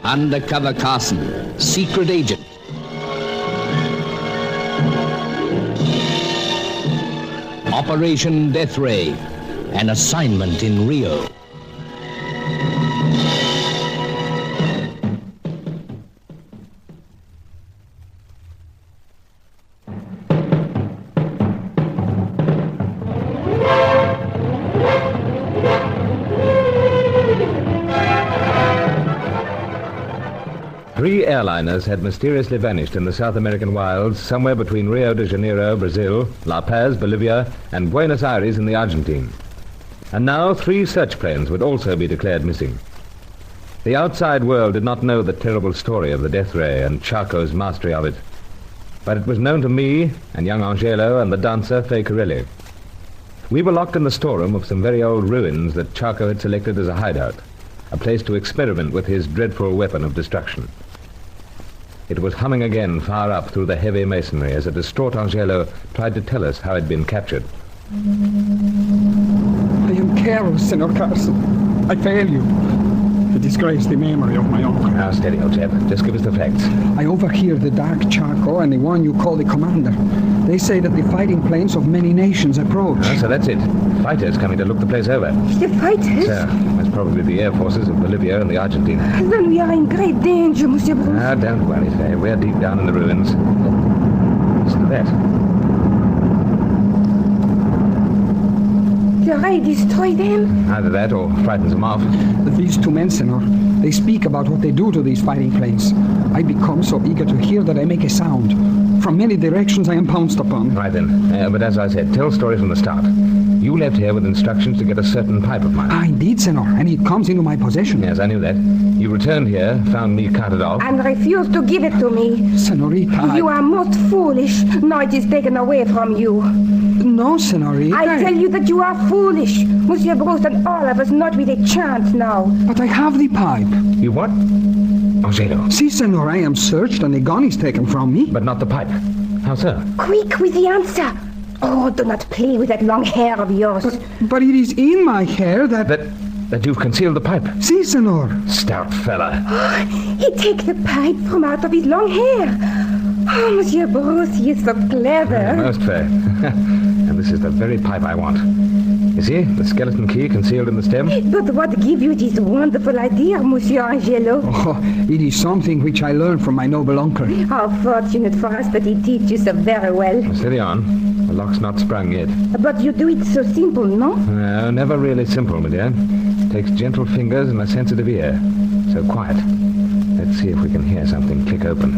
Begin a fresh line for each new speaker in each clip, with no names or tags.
Undercover Carson, secret agent. Operation Deathray, an assignment in Rio.
Three airliners had mysteriously vanished in the South American wilds, somewhere between Rio de Janeiro, Brazil, La Paz, Bolivia, and Buenos Aires in the Argentine. And now 3 search planes would also be declared missing. The outside world did not know the terrible story of the Deathray and Chaco's mastery of it. But it was known to me and young Angelo and the dancer Fay Corelli. We were locked in the storeroom of some very old ruins that Chaco had selected as a hideout, a place to experiment with his dreadful weapon of destruction. It was humming again far up through the heavy masonry as a distraught Angelo tried to tell us how it had been captured.
I am careless, Senor Carson. I fail you. To disgrace the memory of my uncle.
Now, steady, old chap. Just give us the facts.
I overhear the dark Chaco and the one you call the commander. They say that the fighting planes of many nations approach.
So that's it. Fighters coming to look the place over.
The fighters?
Sir, that's probably the air forces of Bolivia and the Argentina.
Then we are in great danger, Monsieur Bruce.
Ah, don't worry, Fay. We're deep down in the ruins. Listen to that.
Did I destroy them?
Either that or frightens them off.
These 2 men, Senor, they speak about what they do to these fighting planes. I become so eager to hear that I make a sound. From many directions I am pounced upon.
Right then. But as I said, tell story from the start. You left here with instructions to get a certain pipe of mine.
Indeed, Senor, and it comes into my possession.
Yes, I knew that. You returned here, found me carted off.
And refused to give it to me.
Senorita,
You are most foolish. Now it is taken away from you.
No, Senorita.
I tell you that you are foolish. Monsieur Bruce and all of us not with a chance now.
But I have the pipe.
You what? Angelo.
Si, Senor, I am searched and the gun is taken from me.
But not the pipe. How so?
Quick with the answer. Oh, do not play with that long hair of yours.
But it is in my hair that...
That you've concealed the pipe.
Si, Senor.
Stout fella.
He take the pipe from out of his long hair. Oh, Monsieur Bruce, he is so clever.
Most fair. And this is the very pipe I want. You see, the skeleton key concealed in the stem?
But what gave you this wonderful idea, Monsieur Angelo?
Oh, it is something which I learned from my noble uncle.
How fortunate for us that he teaches you so very well.
Steady on. The lock's not sprung yet.
But you do it so simple, no?
No, never really simple, my dear. Takes gentle fingers and a sensitive ear. So quiet. Let's see if we can hear something click open.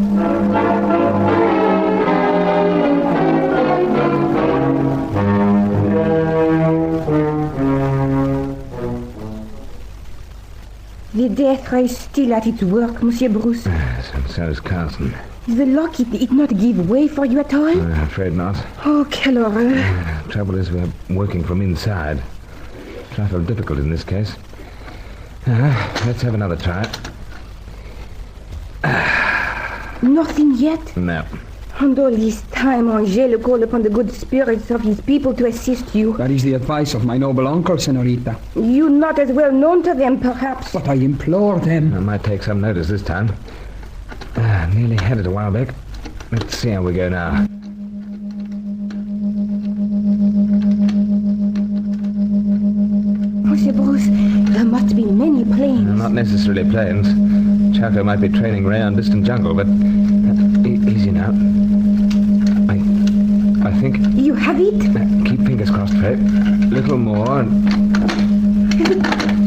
The Deathray is still at its work, Monsieur Bruce.
Yes, and so is Carson.
The lock, it not give way for you at all?
I'm afraid not.
Oh, quelle horreur.
Trouble is we're working from inside. Trifle difficult in this case. Let's have another try.
Nothing yet?
No.
And all this time, Angelo called upon the good spirits of his people to assist you.
That is the advice of my noble uncle, Senorita.
You not as well known to them, perhaps.
But I implore them.
I might take some notice this time. Nearly had it a while back. Let's see how we go now.
Monsieur Bruce, there must be many planes.
Not necessarily planes. Chaco might be training Ray on distant jungle, but... easy now. I think...
You have it?
Keep fingers crossed, Fay. Little more and...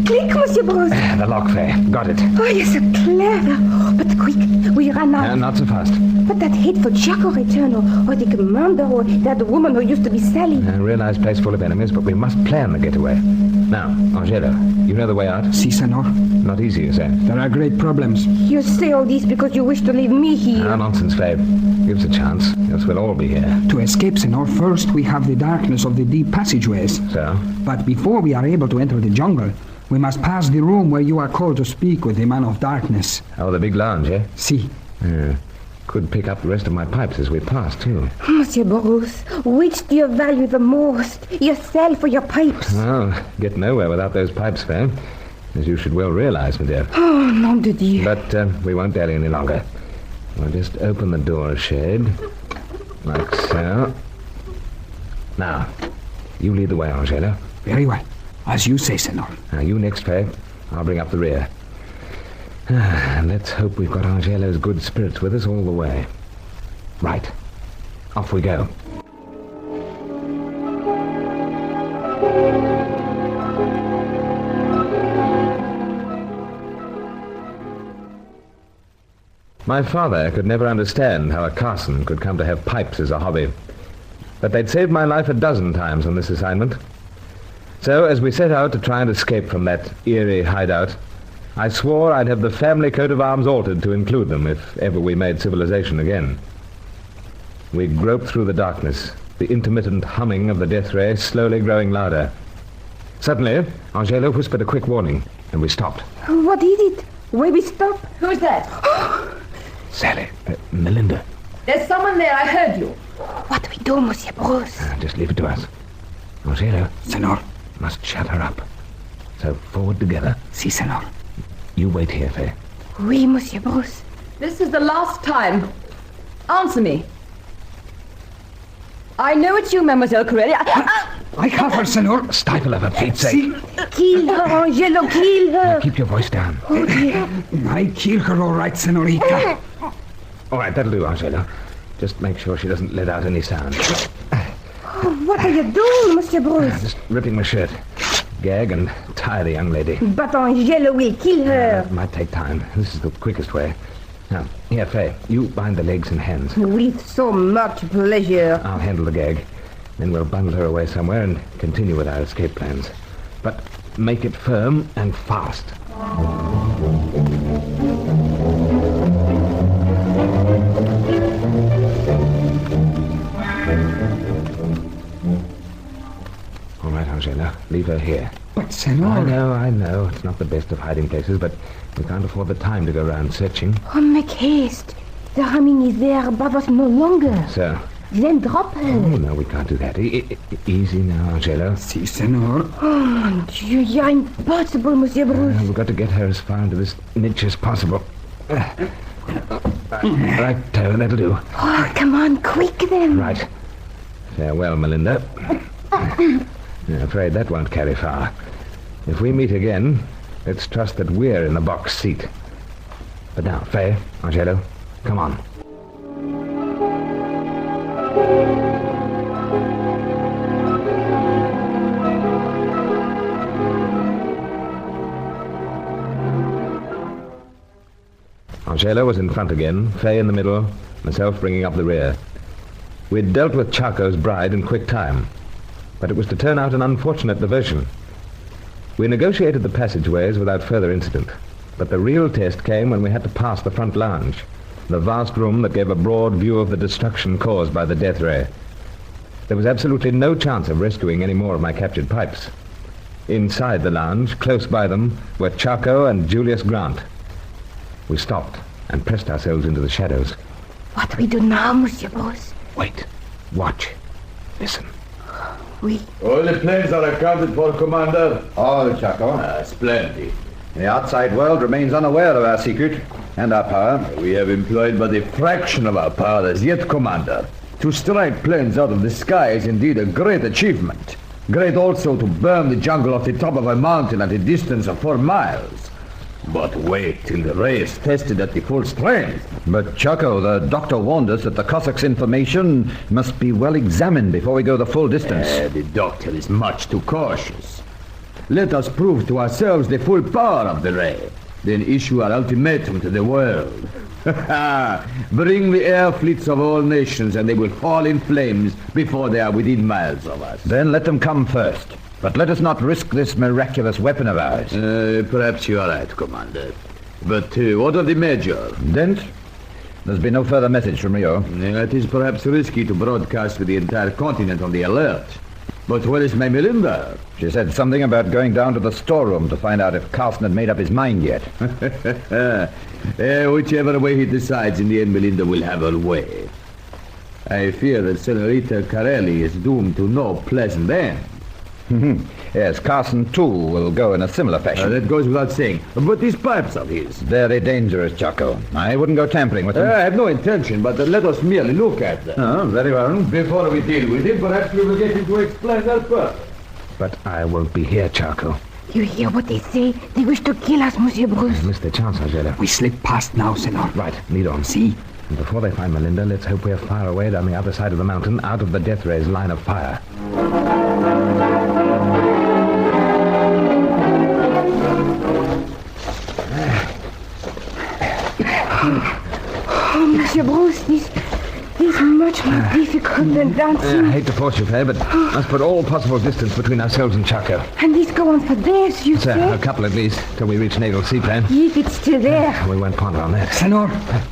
Click, Monsieur Bruce.
The lock, Fay. Got it.
Oh, you're so clever. But quick, we run out.
Not so fast.
But that hateful Chaco return, or the commander, or that woman who used to be Sally.
I realize place full of enemies, but we must plan the getaway. Now, Angelo, you know the way out?
Si, Senor.
Not easy, you say?
There are great problems.
You say all this because you wish to leave me here.
No nonsense, Fay. Give us a chance, else we'll all be here.
To escape, Senor, first we have the darkness of the deep passageways.
So?
But before we are able to enter the jungle, we must pass the room where you are called to speak with the man of darkness.
Oh, the big lounge, eh?
Si.
Could pick up the rest of my pipes as we pass, too.
Monsieur Bruce, which do you value the most? Yourself or your pipes?
Well, get nowhere without those pipes, Fay. as you should well realize, my dear.
Oh, nom de Dieu.
But we won't dally any longer. We'll just open the door a shade, like so. Now, you lead the way, Angelo.
Very well. As you say, Senor.
Now, you next, Faye. I'll bring up the rear. And let's hope we've got Angelo's good spirits with us all the way. Right. Off we go. My father could never understand how a Carson could come to have pipes as a hobby. But they'd saved my life a dozen times on this assignment. So, as we set out to try and escape from that eerie hideout, I swore I'd have the family coat of arms altered to include them if ever we made civilization again. We groped through the darkness, the intermittent humming of the Deathray slowly growing louder. Suddenly, Angelo whispered a quick warning, and we stopped.
What is it? Where we stop?
Who's that?
Sally, Melinda.
There's someone there, I heard you.
What we do, Monsieur Bruce?
Just leave it to us. Angelo,
Senor.
must shut her up. So, forward together.
Si, Senor.
You wait here, Faye.
Oui, Monsieur Bruce.
This is the last time. Answer me. I know it's you, Mademoiselle Corelli.
I have her, Senor.
Stifle her, for Pete's sake.
Kill her, Angelo, kill her.
Keep your voice down.
Oh, dear.
I kill her all right, Senorita.
All right, that'll do, Angelo. Just make sure she doesn't let out any sound.
Oh, what are you doing, Monsieur Bruce?
Just ripping my shirt. Gag and tie the young lady.
But Angelo will kill her.
It might take time. This is the quickest way. Now, here, Faye, you bind the legs and hands.
With so much pleasure.
I'll handle the gag. Then we'll bundle her away somewhere and continue with our escape plans. But make it firm and fast. All right, Angela, leave her here.
But, Senor...
I know. It's not the best of hiding places, but we can't afford the time to go around searching.
Oh, make haste. The humming is there above us no longer.
So?
Then drop her.
Oh, no, we can't do that. Easy now, Angelo.
Si, Senor.
Oh, mon Dieu, you're impossible, Monsieur Bruce.
We've got to get her as far into this niche as possible. Right, that'll do.
Oh, come on, quick then.
Right. Farewell, Melinda. I'm afraid that won't carry far. If we meet again, let's trust that we're in the box seat. But now, Faye, Angelo, come on. Angelo was in front again, Faye in the middle, myself bringing up the rear. We'd dealt with Chaco's bride in quick time, but it was to turn out an unfortunate diversion. We negotiated the passageways without further incident, but the real test came when we had to pass the front lounge, the vast room that gave a broad view of the destruction caused by the Deathray. There was absolutely no chance of rescuing any more of my captured pipes. Inside the lounge, close by them, were Chaco and Julius Grant. We stopped and pressed ourselves into the shadows.
What we do now, Monsieur Bruce?
Wait. Watch. Listen.
Oui.
All the planes are accounted for, Commander.
All, Chaco.
Splendid.
The outside world remains unaware of our secret and our power.
We have employed but a fraction of our power as yet, Commander. To strike planes out of the sky is indeed a great achievement. Great also to burn the jungle off the top of a mountain at a distance of 4 miles. But wait till the ray is tested at the full strength.
But, Chaco, the doctor warned us that the Cossack's information must be well examined before we go the full distance.
The doctor is much too cautious. Let us prove to ourselves the full power of the ray, then issue our ultimatum to the world. Bring the air fleets of all nations and they will fall in flames before they are within miles of us.
Then let them come first. But let us not risk this miraculous weapon of ours.
Perhaps you are right, Commander. But what of the Major?
Dent? There's been no further message from Rio.
It is perhaps risky to broadcast with the entire continent on the alert. But where is my Melinda?
She said something about going down to the storeroom to find out if Carson had made up his mind yet.
Whichever way he decides, in the end, Melinda will have her way. I fear that Senorita Carelli is doomed to no pleasant end.
Yes, Carson, too, will go in a similar fashion.
That goes without saying. But these pipes of his...
Very dangerous, Chaco. I wouldn't go tampering with them.
I have no intention, but let us merely look at them.
Oh, very well.
Before we deal with it, perhaps we will get him to explain their purpose.
But I won't be here, Charco.
You hear what they say? They wish to kill us, Monsieur Bruce.
I missed the chance, Angela.
We slip past now, Senor.
Right, lead on.
See?
And before they find Melinda, let's hope we're far away down the other side of the mountain, out of the Deathray's line of fire.
Oh, Monsieur Bruce, this is much more difficult than dancing.
I hate to force you, Faye, but must put all possible distance between ourselves and Chaco.
And this go on for days, you
So,
say?
a couple at least, till we reach Naval Seaplane.
If it's still there.
We won't ponder on that.
Senor,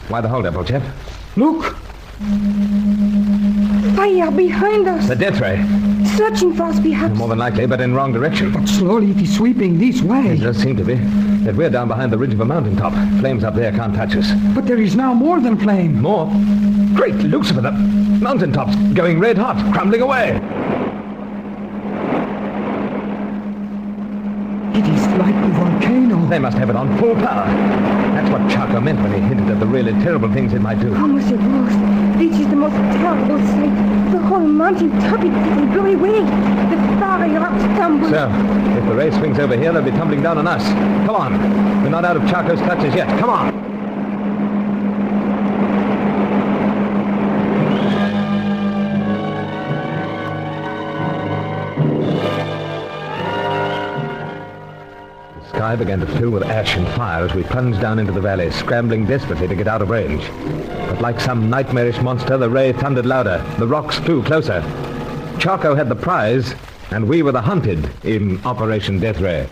Why the hold-up, old chap?
look!
Fire behind us.
The Deathray.
Searching for us, perhaps.
More than likely, but in wrong direction.
But slowly it is sweeping this way.
It does seem to be. Yet we're down behind the ridge of a mountaintop. Flames up there can't touch us.
But there is now more than flame.
More? Great Lucifer, the mountaintop's going red hot, crumbling away.
It is like the volcano.
They must have it on full power. That's what Chaco meant when he hinted at the really terrible things it might do.
Oh, Monsieur Bruce, this is the most terrible sight. The whole mountain top is getting blown away. The fiery rocks tumble.
So, if the ray swings over here, they'll be tumbling down on us. Come on. We're not out of Chaco's clutches yet. Come on. The sky began to fill with ash and fire as we plunged down into the valley, scrambling desperately to get out of range. But like some nightmarish monster, the ray thundered louder. The rocks flew closer. Chaco had the prize, and we were the hunted in Operation Deathray.